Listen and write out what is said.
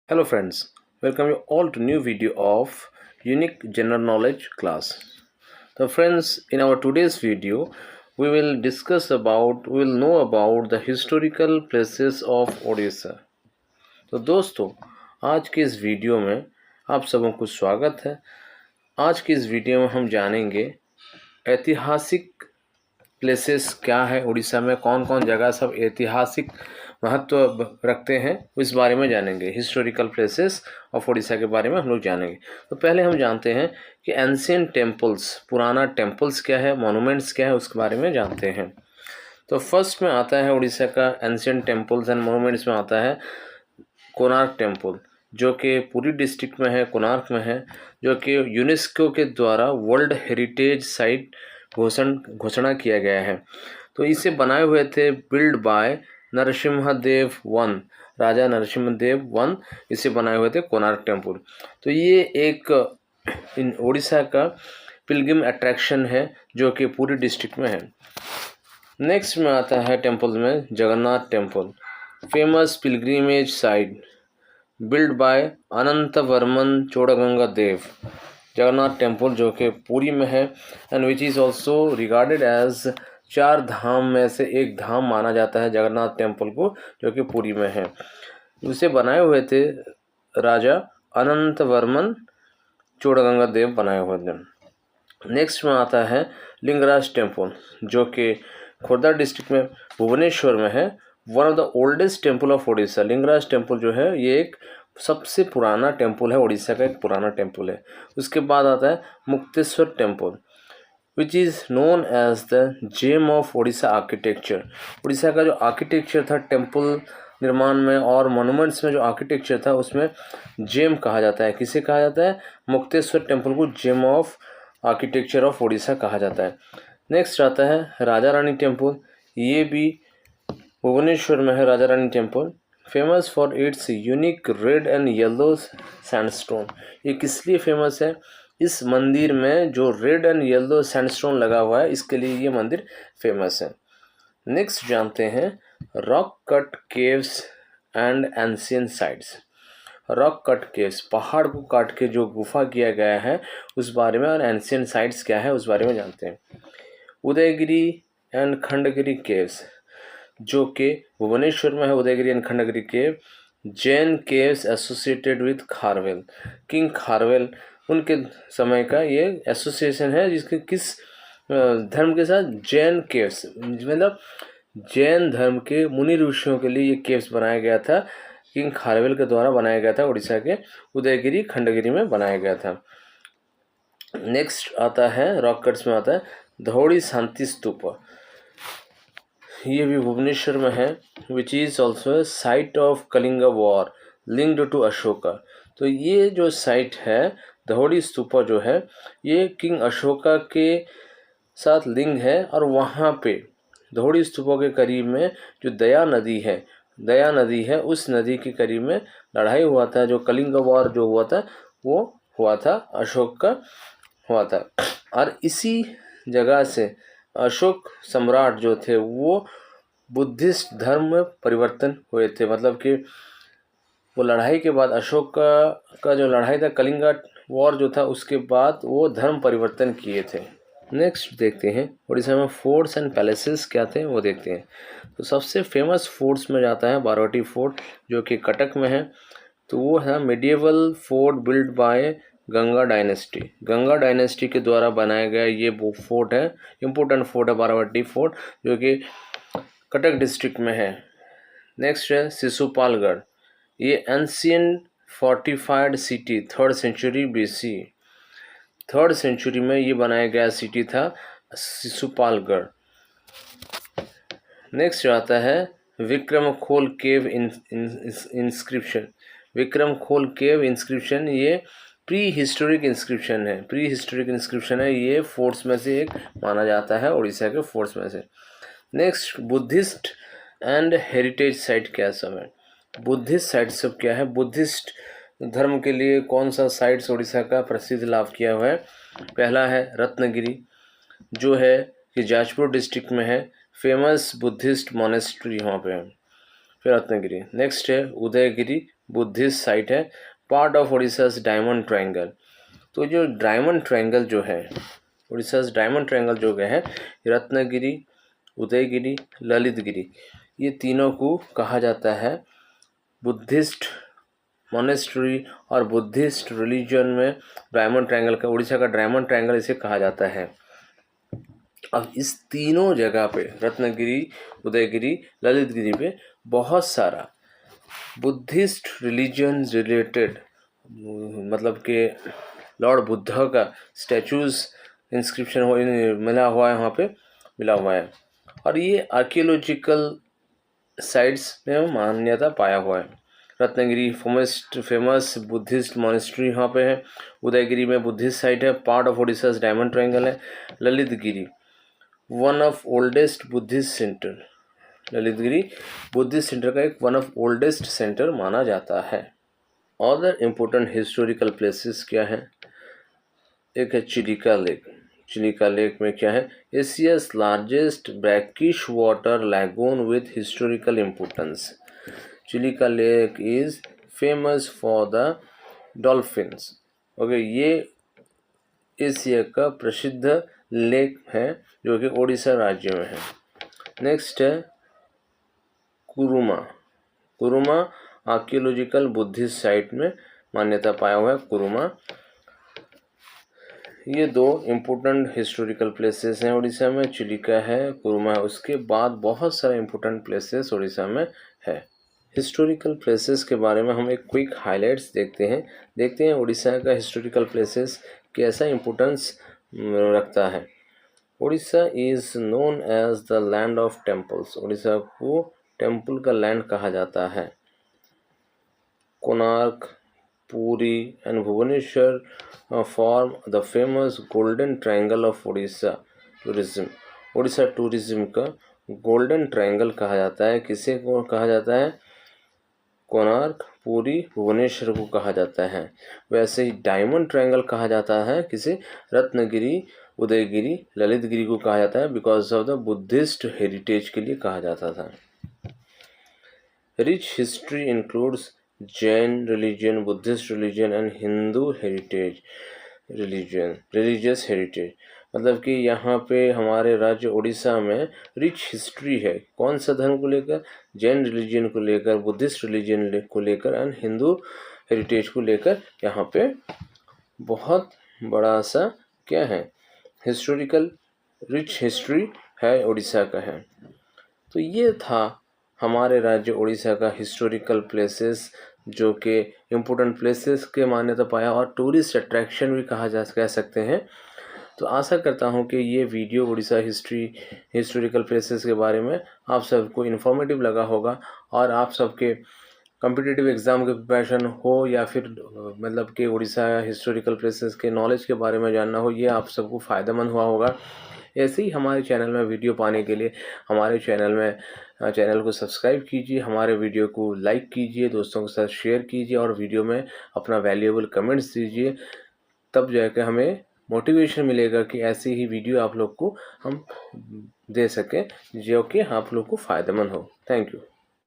Hello friends, welcome you all to new video of unique general knowledge class. So friends, in our today's video, we will know about the historical places of Odisha. तो दोस्तों, आज के इस video में आप सबों को स्वागत है। आज की इस वीडियो में हम जानेंगे ऐतिहासिक प्लेसेस क्या है उड़ीसा में, कौन कौन जगह सब ऐतिहासिक महत्व रखते हैं, इस बारे में जानेंगे। हिस्टोरिकल प्लेसेस ऑफ उड़ीसा के बारे में हम लोग जानेंगे। तो पहले हम जानते हैं कि एंशिएंट टेम्पल्स, पुराना टेम्पल्स क्या है, मॉन्यूमेंट्स क्या है, उसके बारे में जानते हैं। तो फर्स्ट में आता है उड़ीसा का एंशिएंट टेम्पल्स एंड मॉन्यूमेंट्स में आता है कोणार्क टेम्पल, जो कि पुरी डिस्ट्रिक्ट में है, कोणार्क में है, जो कि यूनेस्को के द्वारा वर्ल्ड हेरिटेज साइट घोषणा किया गया है। तो इसे बनाए हुए थे build by Narasimhadeva one, Raja Narasimhadeva one इसे बनाए हुए थे कोणार्क टेम्पल। तो ये एक उड़ीसा का पिलग्रिम अट्रैक्शन है जो कि पूरी डिस्ट्रिक्ट में है। नेक्स्ट में आता है टेम्पल में Jagannath temple, famous pilgrimage site build by Anantavarman Chodaganga Deva. Jagannath temple जो कि पुरी में है and which is also regarded as Char Dham में से एक धाम माना जाता है जगन्नाथ टेम्पल को, जो कि पुरी में है। उसे बनाए हुए थे राजा अनंतवर्मन चोड़गंगा देव बनाए हुए थे। नेक्स्ट में आता है लिंगराज टेम्पल, जो कि खोर्धा डिस्ट्रिक्ट में भुवनेश्वर में है। One of the oldest temple of Orissa. Lingaraj temple जो है ये एक सबसे पुराना टेम्पल है, उड़ीसा का एक पुराना टेम्पल है। उसके बाद आता है Mukteshwar temple, which is known as the gem of Orissa architecture. Orissa का जो आर्किटेक्चर था टेम्पल निर्माण में और मोनूमेंट्स में, जो आर्किटेक्चर था उसमें जेम कहा जाता है। किसे कहा जाता है? मुक्तेश्वर टेम्पल को gem of architecture of Orissa कहा जाता है। नेक्स्ट आता है राजा रानी टेम्पल, ये भी भुवनेश्वर में है। Raja Rani temple famous for its unique red and yellow sandstone. ये किस लिए फेमस है? इस मंदिर में जो रेड एंड येलो सैंडस्टोन लगा हुआ है, इसके लिए ये मंदिर फेमस है। नेक्स्ट जानते हैं rock cut caves and ancient sites. Rock cut caves, पहाड़ को काट के जो गुफा किया गया है उस बारे में, और एंशिएंट साइट्स क्या है उस बारे में जानते हैं। उदयगिरी एंड खंडगिरी केव्स, जो कि भुवनेश्वर में है। Udayagiri and Khandagiri cave Jain caves associated with Kharavela. King Kharavela उनके समय का ये एसोसिएशन है, जिसके किस धर्म के साथ? जैन केव्स, मतलब जैन धर्म के मुनि ऋषियों के लिए ये केव्स बनाया गया था। किंग खारवेल के द्वारा बनाया गया था, उड़ीसा के उदयगिरी खंडगिरी में बनाया गया था। नेक्स्ट आता है रॉक कट्स में आता है धौड़ी शांति स्तूप, ये भी भुवनेश्वर में है। Which is also site of Kalinga war linked to Ashoka. तो ये जो साइट है धौड़ी स्तूपा जो है, ये किंग अशोका के साथ लिंक है। और वहाँ पे धौड़ी स्तूपा के करीब में जो दया नदी है, उस नदी के करीब में लड़ाई हुआ था। जो कलिंगा वॉर जो हुआ था वो हुआ था अशोक का हुआ था। और इसी जगह से अशोक सम्राट जो थे वो बुद्धिस्ट धर्म में परिवर्तन हुए थे। मतलब कि वो लड़ाई के बाद, अशोक का जो लड़ाई था कलिंगा वॉर जो था, उसके बाद वो धर्म परिवर्तन किए थे। नेक्स्ट देखते हैं उड़ीसा में फोर्ट्स एंड पैलेसेस क्या थे वो देखते हैं। तो सबसे फेमस फोर्ट्स में जाता है बारवटी फोर्ट, जो कि कटक में है। तो वो है medieval fort build by Ganga dynasty. Ganga dynasty के द्वारा बनाया गया ये वो फोर्ट है, इम्पोर्टेंट फोर्ट है बारावटी फोर्ट, जो कि कटक डिस्ट्रिक्ट में है। नेक्स्ट है शिशुपालगढ़, ये ancient fortified city 3rd century BC, 3rd century में ये बनाया गया सिटी था शिशुपालगढ़। नेक्स्ट आता है विक्रमखोल केव इंस्क्रिप्शन। विक्रमखोल केव इंस्क्रिप्शन ये प्री हिस्टोरिक इंस्क्रिप्शन है। ये फोर्ट्स में से एक माना जाता है, उड़ीसा के फोर्ट्स में से। Next Buddhist and heritage site क्या सब है? बुद्धिस्ट साइट सब क्या है? बुद्धिस्ट धर्म के लिए कौन सा साइट्स उड़ीसा का प्रसिद्ध लाभ किया हुआ है? पहला है रत्नगिरी, जो है कि जाजपुर डिस्ट्रिक्ट में है। फेमस बुद्धिस्ट मोनेस्ट्री वहाँ पे है, फिर रत्नगिरी। नेक्स्ट है उदयगिरी बुद्धिस्ट साइट है, पार्ट ऑफ उड़ीसा's डायमंड ट्रायंगल। तो जो डायमंड ट्रायंगल जो है, उड़ीसा's डायमंड ट्रायंगल जो है, रत्नगिरी, उदयगिरी, ललितगिरी, ये तीनों को कहा जाता है बुद्धिस्ट मोनेस्ट्री और बुद्धिस्ट रिलीजन में डायमंड ट्रायंगल का, उड़ीसा का डायमंड ट्रायंगल इसे कहा जाता है। अब इस तीनों जगह पे, रत्नगिरी, उदयगिरी, ललितगिरी पे बहुत सारा बुद्धिस्ट रिलीजन रिलेटेड, मतलब कि लॉर्ड बुद्धा का स्टैचूज इंस्क्रिप्शन मिला हुआ है, वहाँ पे मिला हुआ है। और ये आर्कियोलॉजिकल साइट्स में मान्यता पाया हुआ है। रत्नगिरी फेमस बुद्धिस्ट मॉनेस्ट्री यहाँ पे है, उदयगिरी में बुद्धिस्ट साइट है, पार्ट ऑफ उड़ीसा's डायमंड ट्रायंगल है, Lalitgiri one of oldest Buddhist centre, Lalitgiri Buddhist centre का एक वन ऑफ ओल्डेस्ट सेंटर माना जाता है। अदर इम्पोर्टेंट हिस्टोरिकल प्लेसेस क्या है? एक है चिलिका लेक। चिलिका लेक में क्या है? Asia's largest brackish water lagoon with historical importance. Chilika lake is famous for the dolphins. Okay, ये एशिया का प्रसिद्ध लेक है जो कि ओडिशा राज्य में है। नेक्स्ट है Kuruma. Kuruma archaeological Buddhist site में मान्यता पाया हुआ है कुरुमा। ये दो इम्पोर्टेंट हिस्टोरिकल प्लेसेस हैं उड़ीसा में, चिलिका है, कुरुमा है। उसके बाद बहुत सारे इम्पोर्टेंट प्लेसेस उड़ीसा में है। हिस्टोरिकल प्लेसेस के बारे में हम एक क्विक हाइलाइट्स देखते हैं उड़ीसा का हिस्टोरिकल प्लेसेस कैसा इम्पोर्टेंस रखता है। Orissa is known as the land of temples. Orissa को टेम्पल का लैंड कहा जाता है। Konark, Puri and Bhubaneswar form the famous golden triangle of Orissa tourism. Orissa tourism का गोल्डन ट्रायंगल कहा जाता है। किसे को कहा जाता है? कोणार्क, पुरी, भुवनेश्वर को कहा जाता है। वैसे ही डायमंड ट्रायंगल कहा जाता है किसे? रत्नगिरी, उदयगिरी, ललितगिरी को कहा जाता है because of the Buddhist heritage के लिए कहा जाता था। Rich history includes Jain religion, Buddhist religion and Hindu heritage religious heritage. मतलब कि यहाँ पे हमारे राज्य उड़ीसा में रिच हिस्ट्री है। कौन सा धर्म को लेकर? जैन रिलीजन को लेकर, बुद्धिस्ट रिलीजन को लेकर एंड हिंदू हेरिटेज को लेकर यहाँ पे बहुत बड़ा सा क्या है? हिस्टोरिकल रिच हिस्ट्री है, उड़ीसा का है। तो ये था हमारे राज्य उड़ीसा का हिस्टोरिकल प्लेसेस जो कि इम्पोर्टेंट प्लेसेस के मान्यता पाया और टूरिस्ट अट्रैक्शन भी कह सकते हैं। तो आशा करता हूँ कि ये वीडियो उड़ीसा हिस्टोरिकल प्लेसेस के बारे में आप सबको इन्फॉर्मेटिव लगा होगा और आप सबके कॉम्पिटिटिव एग्ज़ाम के प्रिपरेशन हो या फिर मतलब कि उड़ीसा हिस्टोरिकल प्लेसेस के नॉलेज के बारे में जानना हो, ये आप सबको फ़ायदेमंद हुआ होगा। ऐसे ही हमारे चैनल में वीडियो पाने के लिए हमारे चैनल को सब्सक्राइब कीजिए, हमारे वीडियो को लाइक कीजिए, दोस्तों के साथ शेयर कीजिए और वीडियो में अपना वैल्यूएबल कमेंट्स दीजिए। तब जाकर हमें मोटिवेशन मिलेगा कि ऐसी ही वीडियो आप लोग को हम दे सकें जो कि आप लोग को फ़ायदेमंद हो। Thank you.